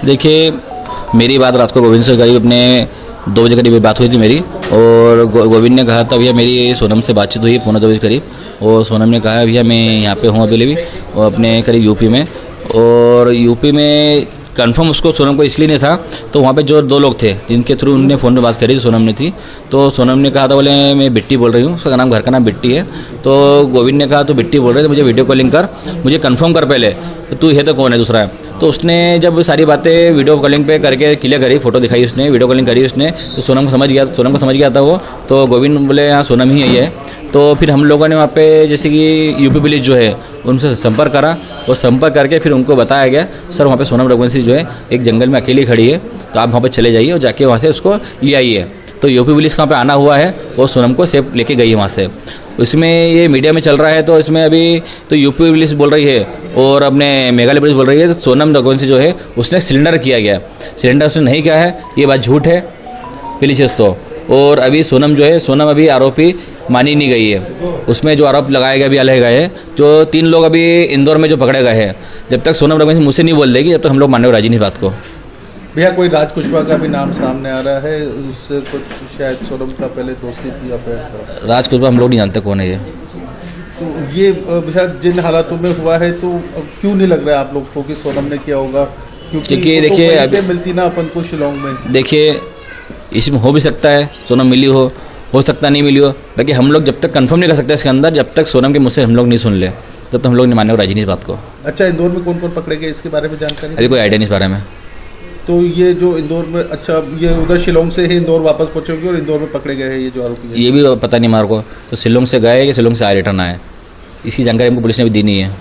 देखिए, मेरी बात रात को गोविंद से करीब अपने 2 बजे करीब बात हुई थी मेरी, और गोविंद ने कहा था भैया मेरी सोनम से बातचीत हुई 1:45 बजे करीब, और सोनम ने कहा भैया मैं यहाँ पे हूँ अभी भी, और अपने करीब यूपी में, और यूपी में कंफर्म उसको सोनम को इसलिए नहीं था, तो वहाँ पे जो 2 लोग थे जिनके थ्रू उन्होंने फ़ोन पे बात करी, सोनम ने थी, तो सोनम ने कहा था बोले मैं बिट्टी बोल रही हूँ, उसका घर का नाम बिट्टी है, तो गोविंद ने कहा तो बिट्टी बोल रहे तो मुझे वीडियो कॉलिंग कर, मुझे कंफर्म कर पहले तू है तो कौन है दूसरा है। तो उसने जब सारी बातें वीडियो कॉलिंग पे करके क्लियर करी, फोटो दिखाई उसने, वीडियो कॉलिंग करी उसने, तो सोनम को समझ गया था वो, तो गोविंद बोले हाँ सोनम ही है। तो फिर हम लोगों ने वहाँ पे जैसे कि यूपी पुलिस जो है उनसे संपर्क करा, और संपर्क करके फिर उनको बताया गया सर वहाँ पे सोनम रघुवंशी जो है एक जंगल में अकेली खड़ी है, तो आप वहाँ पे चले जाइए और जाके वहाँ से उसको ले आइए। तो यूपी पुलिस वहाँ पे आना हुआ है और सोनम को सेफ लेके गई है वहाँ से। इसमें ये मीडिया में चल रहा है, तो इसमें अभी तो यूपी पुलिस बोल रही है और अपने मेघालय पुलिस बोल रही है तो सोनम रघुवंशी जो है उसने सिलेंडर किया गया, सिलेंडर उसने नहीं किया है, ये बात झूठ है पहली चीज़ तो। और अभी सोनम अभी आरोपी मानी नहीं गई है, उसमें जो आरोप लगाए गए अभी अलग गए, जो 3 लोग अभी इंदौर में जो पकड़े गए हैं, जब तक सोनम रघुवंशी मुझसे नहीं बोल देगी जब तक हम लोग मानने राजी नहीं बात को। भैया कोई राज कुशवाहा का भी नाम सामने आ रहा है, उससे कुछ शायद सोनम का पहले दोस्ती थी या फिर राज कुशवाहा हम लोग नहीं जानते कौन है ये। तो ये शायद जिन हालातों में हुआ है तो क्यों नहीं लग रहा है आप लोग को कि सोनम ने किया होगा, क्योंकि देखिए अभी मिलती ना अपन को शिलोंग में। देखिए इसमें हो भी सकता है सोनम मिली हो सकता नहीं मिली हो, बाकी हम लोग जब तक कंफर्म नहीं कर सकते इसके अंदर, जब तक सोनम के मुझसे हम लोग नहीं सुन ले तब तक हम लोग नहीं मानने राजी नहीं इस बात को। अच्छा, इंदौर में कौन कौन पकड़े गए इसके बारे में जानकारी अभी कोई आइडिया नहीं इस बारे में। तो ये जो इंदौर में, अच्छा ये उधर शिलोंग से ही इंदौर वापस पहुंचे और इंदौर में पकड़े गए हैं ये जो आरोपी, ये भी पता नहीं हमारे को, तो शिलोंग से गए कि शिलोंग से आए रिटर्न आए, इसकी जानकारी हमको पुलिस ने भी दी नहीं है।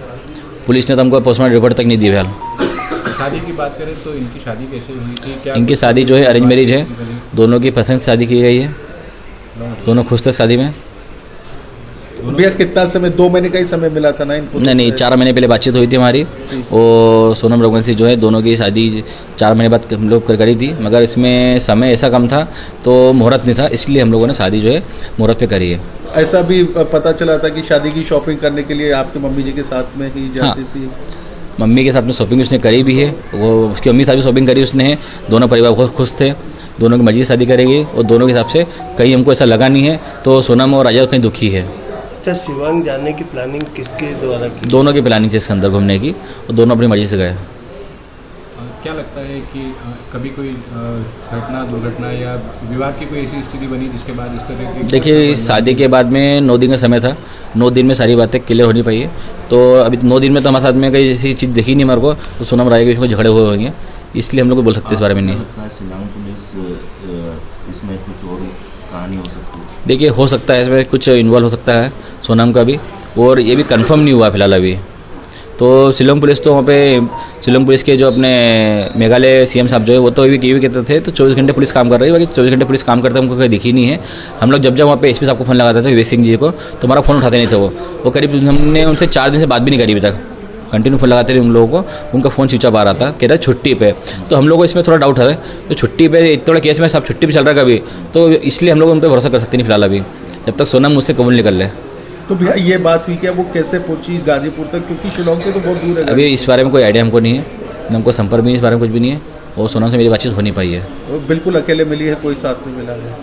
पुलिस ने तो हमको पोस्टमार्टम रिपोर्ट तक नहीं दी फिलहाल। शादी की बात करें तो इनकी शादी कैसे हुई थी? क्या इनकी शादी जो है अरेंज मैरिज है, दोनों की पसंद से शादी की गई है, दोनों खुश थे शादी में। भैया कितना समय, 2 महीने का ही समय मिला था ना इनको? नहीं 4 महीने पहले बातचीत हुई थी हमारी, और सोनम रघुवंशी जो है दोनों की शादी 4 महीने बाद हम लोग करी थी, मगर इसमें समय ऐसा कम था तो मुहूर्त नहीं था, इसलिए हम लोगों ने शादी जो है मुहूर्त पे करी है। ऐसा भी पता चला था कि शादी की शॉपिंग करने के लिए आपकी मम्मी जी के साथ में ही जाती थी? मम्मी के साथ में शॉपिंग उसने करी भी है, वो उसकी मम्मी के साथ भी शॉपिंग करी उसने है, दोनों परिवार बहुत खुश थे, दोनों की मर्जी से शादी करेगी, और दोनों के हिसाब से कहीं हमको ऐसा लगा नहीं है तो सोनम और राजा कहीं दुखी है। अच्छा, शिवांग जाने की प्लानिंग किसके द्वारा की? दोनों की प्लानिंग थी इसके अंदर घूमने की, और दोनों अपनी मर्जी से गए। क्या लगता है कि कभी कोई घटना दुर्घटना या विवाह की कोई ऐसी स्थिति बनी जिसके बाद इस तरह की? देखिए शादी के बाद में 9 दिन का समय था, 9 दिन में सारी बातें क्लियर होनी पाई है, तो अभी 9 दिन में तो हमारे साथ में कोई ऐसी चीज़ दिखी नहीं हमारे को, तो सोनम राय के झगड़े हुए होंगे, इसलिए हम लोग बोल सकते हैं इस बारे में नहीं। शिलांग पुलिस इसमें कुछ और कहानी हो सकती है? देखिए हो सकता है इसमें कुछ इन्वॉल्व हो सकता है सोनम का भी, और ये भी कंफर्म नहीं हुआ फिलहाल अभी। तो शिलोंग पुलिस तो वहाँ पे शिलोंग पुलिस के जो अपने मेघालय सीएम साहब जो है वो तो ये भी कहते थे तो 24 घंटे पुलिस काम कर रही है, बाकी 24 घंटे पुलिस काम करते हमको कहीं दिखी नहीं है। हम लोग जब वहाँ पे एसपी साहब को फ़ोन लगाते थे विवेक सिंह जी को, तो हमारा फ़ोन उठाते नहीं थे वो करीब हमने उनसे 4 दिन से बात भी नहीं करी अभी तक, कंटिन्यू फ़ोन लगाते थे उन लोगों को, उनका फ़ोन स्विच ऑफ आ रहा था, कह रहा छुट्टी पे। तो हम लोग को इसमें थोड़ा डाउट है, तो छुट्टी पे इतना केस में सब छुट्टी पे चल रहा है कभी, तो इसलिए हम लोग उन पर भरोसा कर सकते नहीं फिलहाल अभी, जब तक सोनम मुझसे कबूल निकल ले। तो भैया ये बात हुई क्या, वो कैसे पहुंची गाजीपुर तक, क्योंकि शिलोंग से तो बहुत दूर है? अभी इस बारे में कोई आइडिया हमको नहीं है, हमको संपर्क भी नहीं, इस बारे में कुछ भी नहीं है, और सोनम से मेरी बातचीत हो नहीं पाई है। बिल्कुल अकेले मिली है, कोई साथ में मिला है?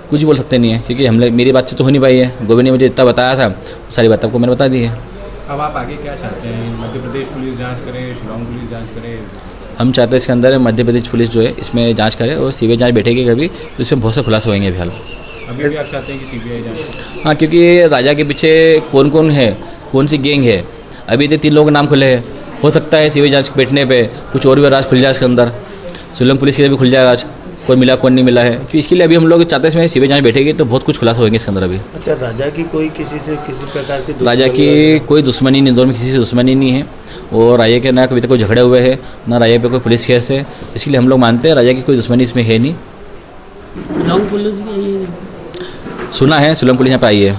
कुछ बोल सकते नहीं है, क्योंकि हम मेरी बातचीत तो हो नहीं पाई है। गोविंद ने मुझे इतना बताया था, सारी बात आपको मैंने बता दी है। अब आप आगे क्या चाहते हैं? मध्य प्रदेश पुलिस जांच करे, शिलोंग पुलिस जांच करे? हम चाहते हैं इसके अंदर मध्य प्रदेश पुलिस जो है इसमें जांच करे, और सीबीआई जांच बैठेगी कभी तो इसमें बहुत से खुलासे होंगे फिलहाल। अभी भी आप चाहते हैं कि सीबीआई जांच? हाँ, क्योंकि राजा के पीछे कौन कौन है, कौन सी गैंग है, अभी तो 3 लोगों के नाम खुले हैं, हो सकता है सीबीआई जांच बैठने पे कुछ और भी राज खुल जाए इसके अंदर, शिलोंग पुलिस के लिए भी खुल जाए राज, कौन मिला कौन नहीं मिला है, तो इसके लिए अभी हम लोग चाहते हैं इसमें सीबीआई जांच बैठेगी तो बहुत कुछ खुलासा होंगे इसके अंदर अभी। अच्छा, राजा की कोई किसी से किसी प्रकार की राजा की कोई दुश्मनी नहीं, इंदौर में किसी से दुश्मनी नहीं है, और राजा के ना कभी तक कोई झगड़े हुए हैं, ना राजा पे कोई पुलिस केस है, इसलिए हम लोग मानते हैं राजा की कोई दुश्मनी इसमें है नहीं। शिलोंग पुलिस भी आई है? सुना है शिलोंग पुलिस यहाँ पे आई है।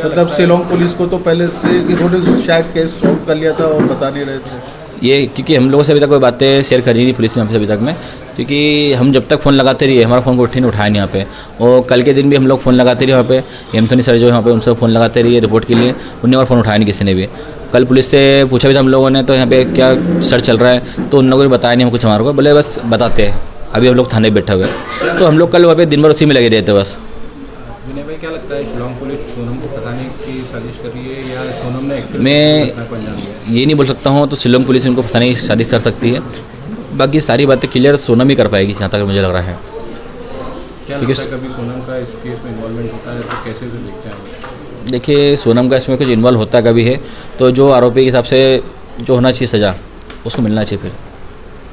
मतलब शिलोंग पुलिस को तो पहले से इन्होंने शायद केस सॉल्व कर लिया था और बता नहीं रहे थे? ये क्योंकि हम लोगों से अभी तक कोई बातें शेयर करी नहीं पुलिस ने हमसे अभी तक में, क्योंकि हम जब तक फ़ोन लगाते रहिए हमारा फ़ोन को उठाया नहीं यहाँ पे। और कल के दिन भी हम लोग फ़ोन लगाते रहिए वहाँ पे, एमथोनी सर जो यहाँ पे उनसे फ़ोन लगाते रहिए रिपोर्ट के लिए, उन्होंने और फ़ोन उठाया नहीं किसी ने भी। कल पुलिस से पूछा भी था हम लोगों ने तो यहाँ पे क्या सर्च चल रहा है, तो उन लोगों ने बताया नहीं हम कुछ हमारे को, बोले बस बताते हैं अभी हम लोग थाने बैठे हुए। तो हम लोग कल वहाँ पे दिन भर उसी में लगे रहते बस। विनय भाई क्या लगता है शिलोंग पुलिस सोनम को फंसाने की साजिश कर रही है या सोनम ने मैं ये नहीं बोल सकता हूँ, तो शिलोंग पुलिस उनको फंसाने की साजिश कर सकती है, बाकी सारी बातें क्लियर सोनम ही कर पाएगी जहाँ तक मुझे लग रहा है। क्या लगता है कभी सोनम का इस केस में इन्वॉल्वमेंट होता है तो कैसे से देखते हैं? देखिए सोनम का इसमें कुछ इन्वॉल्व होता कभी है तो जो आरोपी के हिसाब से जो होना चाहिए सज़ा उसको मिलना चाहिए फिर।